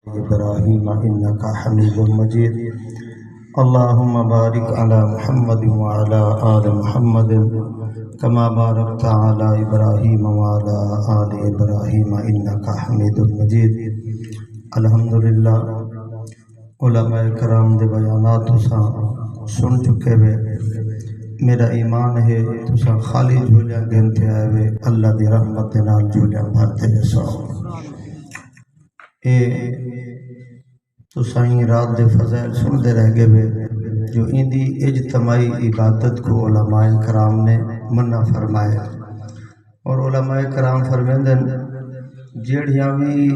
إبراهيم إنك حميد مجيد اللهم بارك على محمد وعلى آل محمد كما باركت على إبراهيم وعلى آل إبراهيم إنك حميد مجيد الحمدللہ علماء کرام دے بیانات تساں سن چکے وے میرا ایمان ہے تساں خالی جھولیاں گنتے آئے وے اللہ دی رحمت نال جھولیاں بھرتے وے سو اے تو سائیں رات دے فضائل سن دے رہ گئے وے جو اندی اجتماعی عبادت کو علماء کرام نے منع فرمائے اور علماء کرام فرمیندن جیڑیاں بھی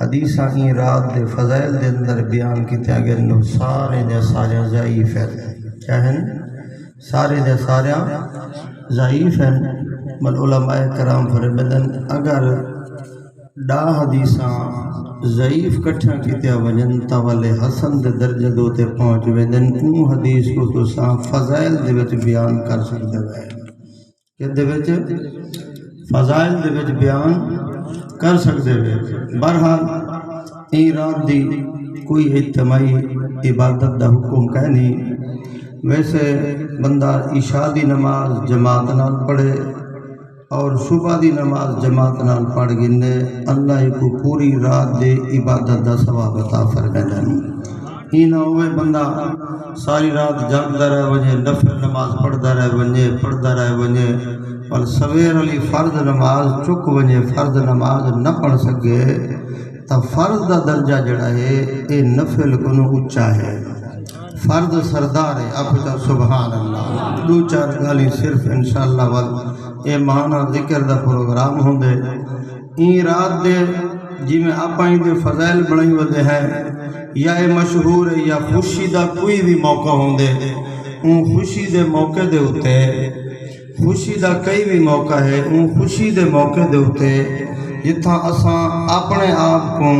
حدیثاں این رات دے فضائل دے اندر بیان کی گئے نو سارے دے سارے ضعیف ہیں کیا ہیں سارے دے سارے ضعیف ہیں بل علماء کرام فرمیندن اگر ڈا حدیثاں ضعیف کٹھا کیتیا وجن تاولے حسن دے درجہ دوتے پہنچ ویندن اون حدیث کو تو ساں فضائل دے وچ بیان کر سکتے ہوئے کہ دے وچ فضائل دے وچ بیان کر سکتے ہوئے بہرحال این رات دی کوئی اجتماعی عبادت دا حکم کہہ نہیں ویسے بندہ عشاء دی نماز جماعت نال پڑھے اور صبح دی نماز جماعت نال پڑھ گنے اللہ کو پوری رات دے عبادت دا ثواب عطا فرمائے ہی نہ ہوئے بندہ ساری رات جاگدا رہ ونجے نفل نماز پڑھدا رہ ونجے اور سویر علی فرض نماز چک ونجے فرض نماز نہ پڑھ سکے تا فرض دا درجہ جڑا ہے اے نفل کنو اچا ہے فرض سردار ہے آپ کا سبحان اللہ دو چار گالی صرف انشاءاللہ وال اے مانا ذکر دا پروگرام ہوں دے این رات دے جی میں آپائیں دے فضائل بڑھائی ودے ہیں یا اے مشہور ہے یا خوشی دا کوئی بھی موقع ہوں دے ان خوشی دے موقع دے ہوتے خوشی دا کئی بھی موقع ہے ان خوشی دے موقع دے ہوتے جتھا اساں اپنے آپ کو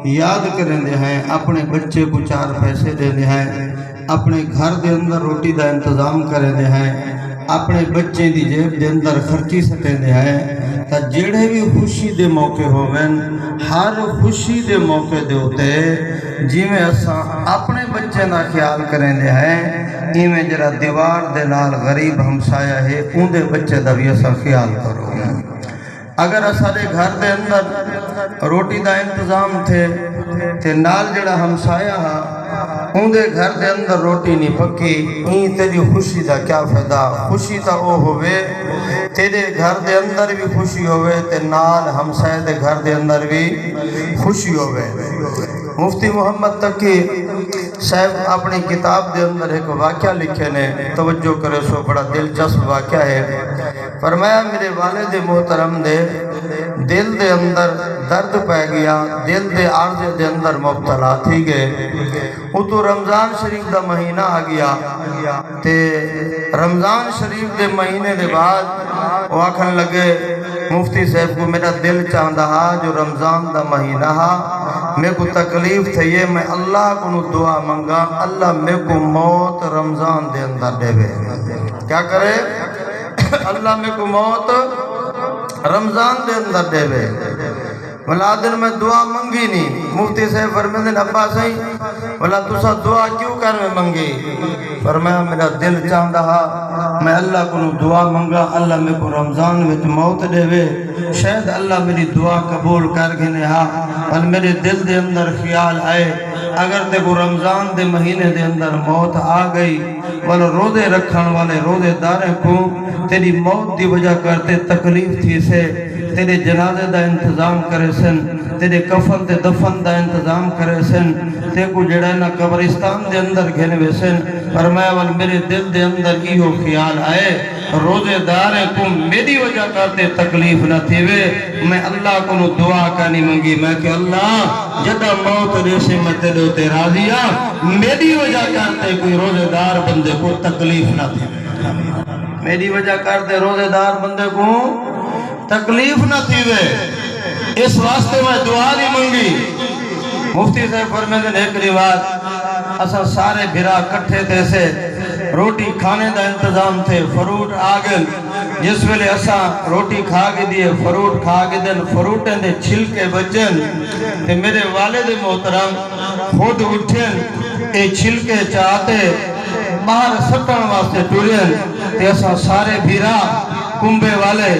یاد کریں دے ہیں اپنے بچے کو چار پیسے دے دے ہیں اپنے گھر دے اندر روٹی دا انتظام کریں دے ہیں اپنے بچے دی جیب دے اندر خرچی سٹے دے ہیں تا جیڑے بھی خوشی دے موقع ہوئیں ہر خوشی دے موقع دے ہوتے جی میں اساں اپنے بچے دا خیال کریں دے ہیں جی میں جرا دیوار دے نال غریب ہمسایہ ہے ان دے بچے دا بھی اساں خیال کرو اگر اسارے گھر دے اندر روٹی دا انتظام تھے نال جڑا ہمسایہ ہاں ان دے گھر دے اندر روٹی نہیں پکی این تیری خوشی دا کیا فائدہ خوشی تا او ہوئے تیرے گھر دے اندر بھی خوشی ہوئے تے نال ہمسایہ دے گھر دے اندر بھی خوشی ہوئے مفتی محمد تقی صاحب اپنی کتاب دے اندر ایک واقعہ لکھے نے توجہ کرے سو بڑا دلچسپ واقعہ ہے فرمایا میرے والد محترم دے دل دے اندر درد پہ گیا دل دے عارضے دے اندر مبتلا تھی گئے وہ تو رمضان شریف دا مہینہ آ گیا تے رمضان شریف دے مہینے دے بعد وہ آکھن لگے مفتی صاحب کو میرا دل چاہندہ جو رمضان دا مہینہ میں کو تکلیف تھے یہ میں اللہ کو دعا منگا اللہ میں کو موت رمضان دے اندر دے بے کیا کرے اللہ میں کو موت رمضان دے اندر دے بے ولادن میں دعا منگی نہیں مفتی صاحب فرمیدن ابا صحیح ولا تسا دعا کیوں کر میں منگی فرمایا میرا دل چاہندہ میں اللہ کو دعا منگا اللہ میں کو رمضان میں موت دے وے شاید اللہ میری دعا قبول کر گنے اور میرے دل دے اندر خیال آئے اگر تے کو رمضان دے مہینے دے اندر موت آ گئی والا روزے رکھن والے روزے دارے کو تیری موت دی وجہ کرتے تکلیف تھی سے تیرے جنازے دا انتظام کرے سن تیرے کفن تے دفن دا انتظام کرے سن تے کو جڑا نا قبرستان دے اندر گھنے وے سن فرمایا وال میرے دل دے اندر ایہو خیال آئے روزے دارے کو میری وجہ کرتے تکلیف نہ تھی وے میں اللہ کو دعا کرنی منگی میں کہ اللہ جدہ موت دے سے میں تیرے ہوتے راضیا میری وجہ کرتے کوئی روزے دار بندے کو تکلیف نہ تھی میری وجہ کرتے روزے دار بندے کو تکلیف نہ تھی وے اس واسطے میں دعا نہیں منگی مفتی صاحب فرمیدن ایک روایت اسا سارے بھرا کٹھے تھے سے روٹی کھانے دا انتظام تھے فروٹ آگل جس ویلے اساں روٹی کھا کے دیے فروٹ کھا کے دن فروٹیں دے چھلکے بچن تے میرے والد محترم خود اٹھن اے چھلکے چاہتے باہر سٹن واسطے ٹورین تے اساں سارے بھیرا کنبے والے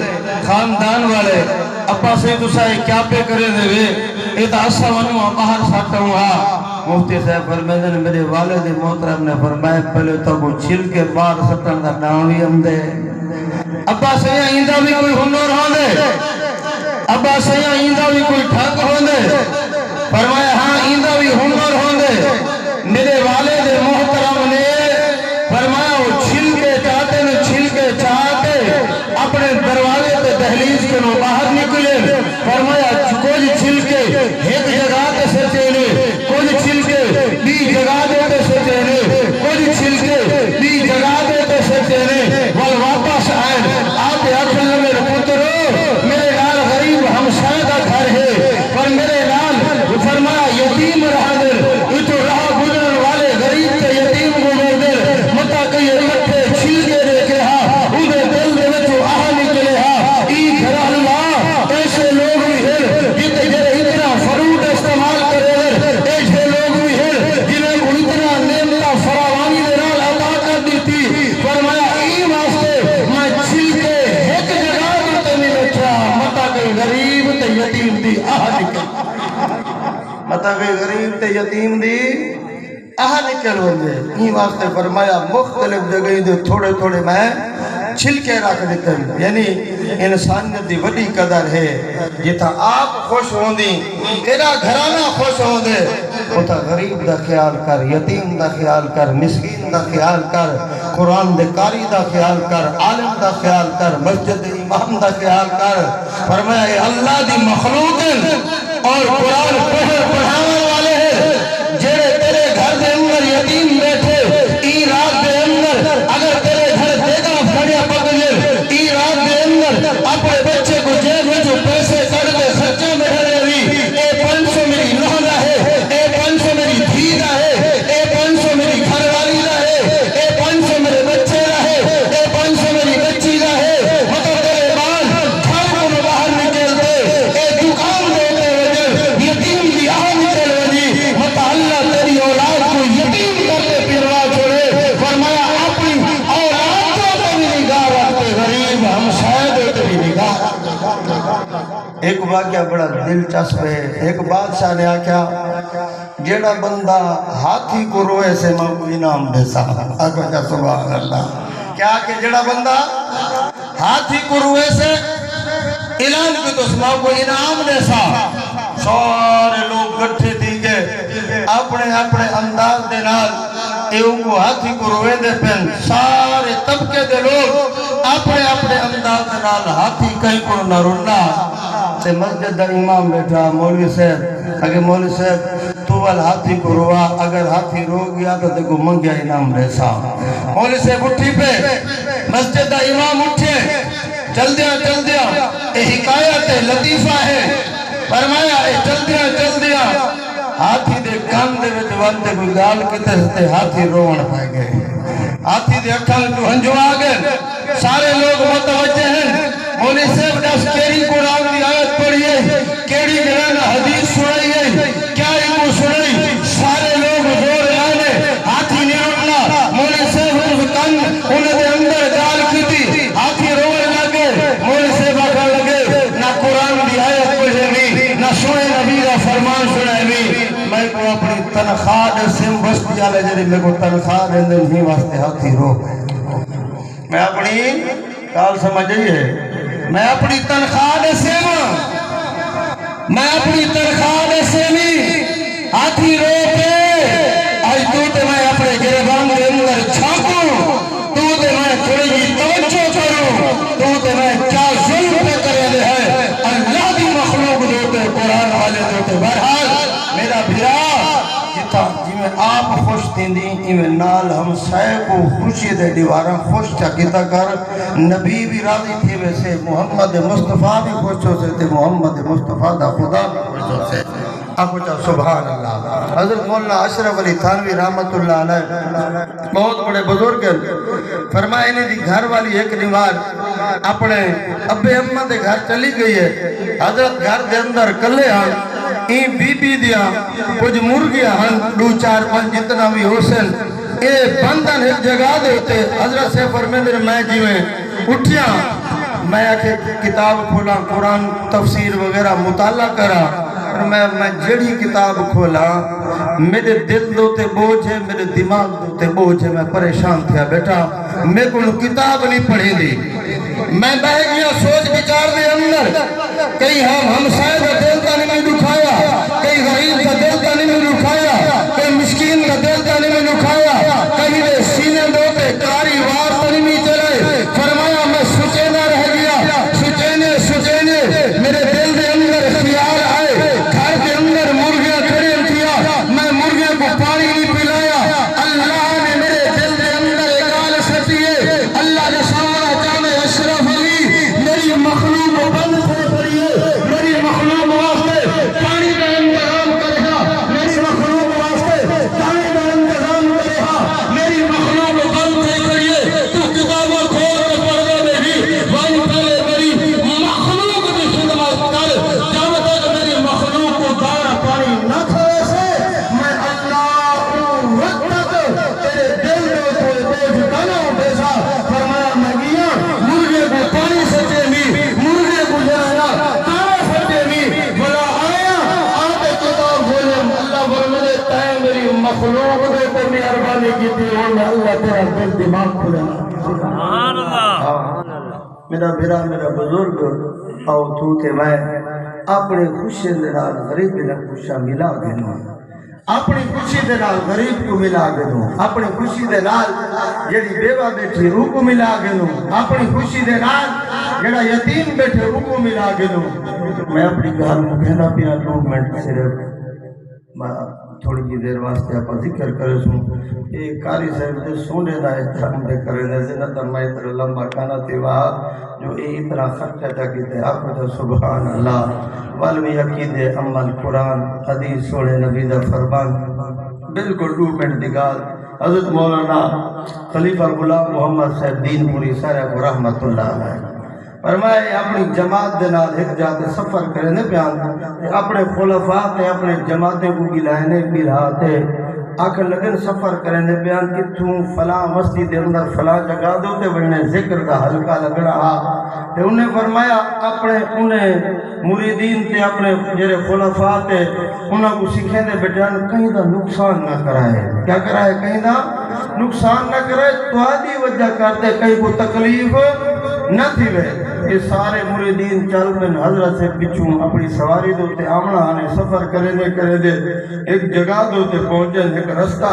خاندان والے ابا سے تسائے کیا پہ کرے دے وے اے تا اساں ونوں باہر سٹوں ہاں مفتی صاحب فرمیدن میرے والد محترم نے فرمایا پہلے تو وہ چھلکے باہر سٹن دا ناوی ہم دے ابا سے آئندہ بھی کوئی ہنر ہوں دے ابا سے آئندہ بھی کوئی ٹھنگ ہوں دے فرمایا ہاں آئندہ بھی ہنر ہوں دے میرے والد محترم نے فرمایا وہ چھلکے چاہتے نے چھلکے چاہتے اپنے دروازے تے دہلیز کے نو باہر نکلے فرمایا کچھ چھلکے ایک جگہ تے سچے نے کچھ چھلکے بھی جگہ تے سچے نے کچھ چھلکے بھی جگہ تے سچے نے ول واپس آئے آپ آخر میرے پترو میرے نال غریب ہمسائے کا گھر ہے پر میرے نال فرمایا یتیم رہا دل اتو راہ گزرن والے غریب کے یتیم گزر دل متا کہ یہ کٹھے چھلکے دے کے ہاں انہیں دل دے وچو آہ نکلے ہاں ای گھر اللہ ایسے لوگ بھی ہیں جتے جرے اتنا فروٹ استعمال کرے ایسے لوگ بھی ہیں جنہیں کو اتنا نعمتہ فراوانی دے نال عطا کر دیتی فرمایا ای واسطے میں چھلکے ایک جگہ تے نہیں بیٹھا متا کہ غریب تے یتیم دی آہ نکل متا کہ غریب تے یتیم دی آہ نکل ہوئے ہی واسطے فرمایا مختلف جگہیں دے تھوڑے تھوڑے میں چھلکے رکھ دیتے ہیں یعنی انسانیت دی وڈی قدر ہے جتا آپ خوش ہوں دی تیرا گھرانہ خوش ہوں دے اتا غریب دا خیال کر یتیم دا خیال کر مسکین دا خیال کر قرآن دے قاری دا خیال کر عالم دا خیال کر مسجد امام دا خیال کر فرمایا اے اللہ دی مخلوق اور قرآن پڑھانے والے ہیں جڑے تیرے گھر دے اندر یتیم بیٹھے ای رات دے اندر اگر تیرے گھر دیگا پھڑیا پکڑے ای رات دے اندر اپنے بچے کو جیب میں جو پیسے کر دے خرچہ میں ڈھلے ہوئی اے 500 میری نونا ہے اے 500 میری دھی دا ہے اے 500 میری گھر والی دا ہے اے 500 میرے بچے دا ہے اے 500 میری بچی دا ہے مطلب تیرے بال گھر کو باہر نکل دے اے دکان دیتے وجہ یتیم دی آہ نکل وجی مطلب اللہ تیری اولاد کو یتیم کرتے پھروا چھوڑے فرمایا اپنی اولاد کو تیری نگاہ رکھتے غریب ہمسائے دے تیری نگاہ ایک واقعہ بڑا دلچسپ ہے ایک بادشاہ نے آکھا جیڑا بندہ ہاتھی کو روئے سے میں کو انعام دے سا آگو جا سبحان اللہ کیا کہ جیڑا بندہ ہاتھی کو روئے سے اعلان کی تو سما کو انعام دے سا سارے لوگ گٹھے دیگے اپنے اپنے انداز دے نال ایوں کو ہاتھی کو روئے دے پہن سارے طبقے دے لوگ اپنے اپنے انداز دے نال ہاتھی کہیں کو نہ رونا سے مسجد دا امام بیٹھا مولوی صاحب اگر مولوی صاحب تو وال ہاتھی کو روا اگر ہاتھی رو گیا تو دیکھو منگیا انعام رہسا مولوی صاحب اٹھی پہ مسجد دا امام اٹھے چل دیا اے حکایت لطیفہ ہے فرمایا اے چل دیا ہاتھی دے کان دے وچ وندے کوئی گال کتے ہستے ہاتھی روون پائے گئے ہاتھی دے اکھاں جو ہنجو آ گئے سارے لوگ متوجہ ہیں مولوی صاحب دس کیڑی قرآن دی آیت پڑھی ہے کیڑی گرانا حدیث سنائی ہے کیا کو سنائی سارے لوگ زور لانے ہاتھی نہیں روکنا مولوی صاحب کو کان انہیں دے اندر گال کی تھی ہاتھی رونے لگے مولوی صاحب آکھا لگے نہ قرآن دی آیت پڑھے نہیں نہ سنے نبی دا فرمان سنے نہیں میں کو اپنی تنخواہ دے سم بستی آلے جڑی میں کو تنخواہ دے دن ہی واسطے ہاتھی رو میں اپنی کال سمجھئیے میں اپنی تنخواہ دے سم میں اپنی تنخواہ دے سمی ہاتھی رو پہ آج تو تے میں اپنے گریبان دے اندر چھاکوں تو تے میں تھوڑی کی توجہ کروں تو تے میں کیا ظلم پہ کرے لے ہے اللہ دی مخلوق دوتے قرآن والے دوتے بہرحال میرا بھیرا جتا جی میں آپ خوش دیں دی میں نال ہم سائے کو خوشی دے دیواراں خوش چاکیتا کر نبی بھی راضی تھے ویسے محمد مصطفیٰ بھی خوش ہو سے تھے محمد مصطفیٰ دا خدا بھی خوش ہو سے آپ کو سبحان اللہ حضرت مولانا اشرف علی تھانوی رحمت اللہ علیہ بہت بڑے بزرگ فرمائے انہیں دی گھر والی ایک دیوار اپنے ابے اماں دے گھر چلی گئی ہے حضرت گھر دے اندر کلے ہن این بی بی دیا کچھ مرگیاں ہن 2-4-5 جتنا بھی حسن اے بندن ایک جگہ دے ہوتے حضرت سے فرمیندر میں جیویں اٹھیا میں آکے کتاب کھولا قرآن تفسیر وغیرہ مطالعہ کرا اور میں جڑی کتاب کھولا میرے دل دوتے بوجھ ہے میرے دماغ دوتے بوجھ ہے میں پریشان تھیا بیٹا میں کوئی کتاب نہیں پڑھی دی میں بہ گیا سوچ بچار دے اندر کئی ہم سائے کا دل کا نہیں دکھایا کئی غریب کا دل کا نہیں دکھایا کئی مسکین کا دل کا نہیں دکھایا کئی دے سینے دوتے کاری وار نہیں چلائے فرمایا میں سچینا رہ گیا سچینے میرے دل دے اندر خیال آئے گھر کے اندر مرغیاں کھڑے کیا میں مرغیاں کو پانی نہیں پلایا اللہ نے میرے دل دے اندر ایک آل سچی ہے اللہ نے سارا جامع اشرف علی میری مخلوق بند سے کریے میری مخلوق واسطے پانی کا انتظام کرے میری مخلوق واسطے پانی کا انتظام کرے میری مخلوق بند سے کریے تو کتابوں کھول کے پڑھنے میں بھی وہی پہلے میری مخلوق کی خدمت کر جب تک میری مخلوق کو دانا پانی نہ کھوے سے میں اللہ وقت تک تیرے دل میں کوئی بوجھ ڈالوں بیسا فرمایا میں گیا مرغے کو پانی سچے بھی مرغے کو جانا دانا سچے بھی بلا آیا آتے کتاب بولے اللہ فرمائے تائیں میری مخلوق دے پر مہربانی کی تھی میں اللہ تیرا دل دماغ کھلانا سبحان اللہ میرا بھیرا میرا بزرگ آؤ تو تے میں اپنے خوشی دے نال غریب نہ خوشا ملا گنو اپنی خوشی دے نال غریب کو ملا گنو اپنی خوشی دے نال جڑی بیوہ بیٹھی روح کو ملا گنو اپنی خوشی دے نال جڑا یتیم بیٹھے روح کو ملا گنو میں اپنی گھر میں کہنا پیا 2 منٹ صرف تھوڑی جی دیر واسطے آپ ذکر کرے سوں ایک قاری صاحب دے سونے دا احترام دے کرے دے زنتا میں اتنا لمبا کانا تھی وہاں جو اتنا خرچہ جا کی دے آپ کو سبحان اللہ والوی عقید عمل قرآن حدیث سونے نبی دا فرمان بالکل 2 منٹ دی گال حضرت مولانا خلیفہ غلام محمد صاحب دین پوری صاحب رحمت اللہ علیہ فرمائے اپنی جماعت دے نال ایک جاتے سفر کرنے بیان اپنے خلفاء تے اپنے جماعتیں کو گلائنے بلہاتے آکر لگن سفر کرنے بیان کہ تم فلاں مسجد دے اندر فلاں جگہ دو تے وہنے ذکر دا حلقہ لگ رہا تے انہیں فرمایا اپنے انہیں مریدین تے اپنے جرے خلفاء تے انہوں کو سکھیں دے بیٹھان کہیں دا نقصان نہ کرائے کیا کرائے کہیں دا نقصان نہ کرائے تو آدھی وجہ کرتے کہیں کو تکلیف نہ تھی وے یہ سارے مریدین چل من حضرت سے پچھوں اپنی سواری دوتے آمنا آنے سفر کرے دے ایک جگہ دوتے پہنچے ایک رستہ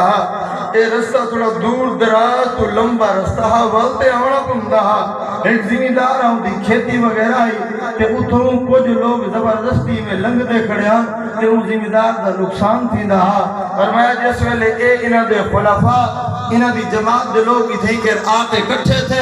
اے رستہ تھوڑا دور دراز تو لمبا رستہ والتے آمنا کندہ ایک زمیندار ہوں دی کھیتی وغیرہ ہی کہ اتھوں کچھ لوگ زبردستی میں لنگ دے کھڑیا کہ ان زمیندار دا نقصان تھی دا فرمایا جس ویلے اے انہ دے خلفاء انہ دی جماعت دے لوگ تھے کہ آتے کٹھے تھے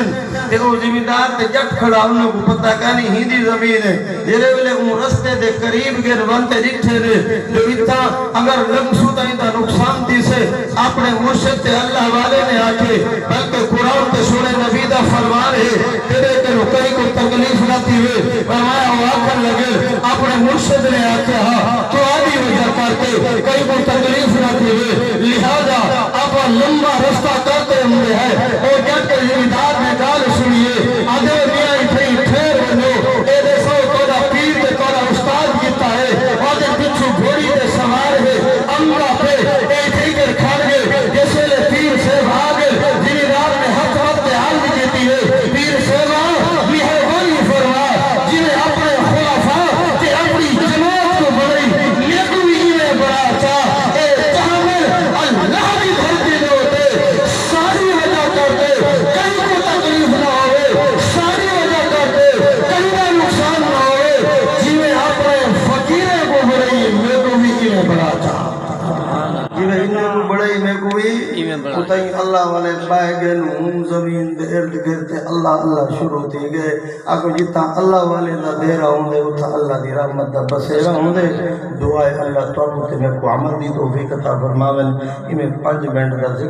کہ وہ زمیندار تے جٹ کھڑا انہوں کو پتہ کہنی ہندی زمین ہے جرے ویلے ان رستے دے قریب گر بنتے جٹھے دے جو اتنا اگر لگ سوتا انتا نقصان دی سے اپنے مرشد تے اللہ والے نے آکے بلکہ قرآن تے سونے نبی دا فرمان ہے تیرے کہ کہیں کو تکلیف نہ تھی ہوئے فرمایا ہوا کر لگے اپنے مرشد نے آکے ہاں تو آدھی وجہ کرتے کہیں کو تکلیف نہ تھی ہوئے لہذا اب لمبا رستہ کرتے ہمیں ہے اور جب کہ زمیندار نے گال سنیے آدھے میاں اتھائی ٹھیر بنو اے دے سو کودا پیر دے کودا استاد کیتا ہے آدھے پچھو گھوڑی دے سوار ہے امرہ پہ اے ٹھیکر کھڑ گئے جیسے لے پیر سے بھاگے زمیندار نے حق وقت حال دیتی ہے پیر سے مہربانی فرما جنہیں اپنے خلفاء کہ اپنی جماعت کو بڑی نیکوی میں بڑا چاہ اے جہاں اللہ بھی دھرتی دے ہوتے ساری وجہ کرتے کہیں کو تکلیف نہ ہوئے ساری وجہ کرتے کہیں کا نقصان نہ ہوئے جنہیں اپنے فقیرے کو بڑی نیکوی میں بڑا چاہ جنہیں انہوں بڑی نیکوی اتائیں اللہ والے بائے گئے نون زمین دے ارد گرتے اللہ اللہ شروع تھی گئے آگو جتا اللہ والے دا دیرہ ہوں دے اتھا اللہ دی رحمت دا بسیرہ ہوں دے دعائے اللہ تو تے میں کو عمل دی توفیق عطا فرماون میں 5 منٹ دا ذکر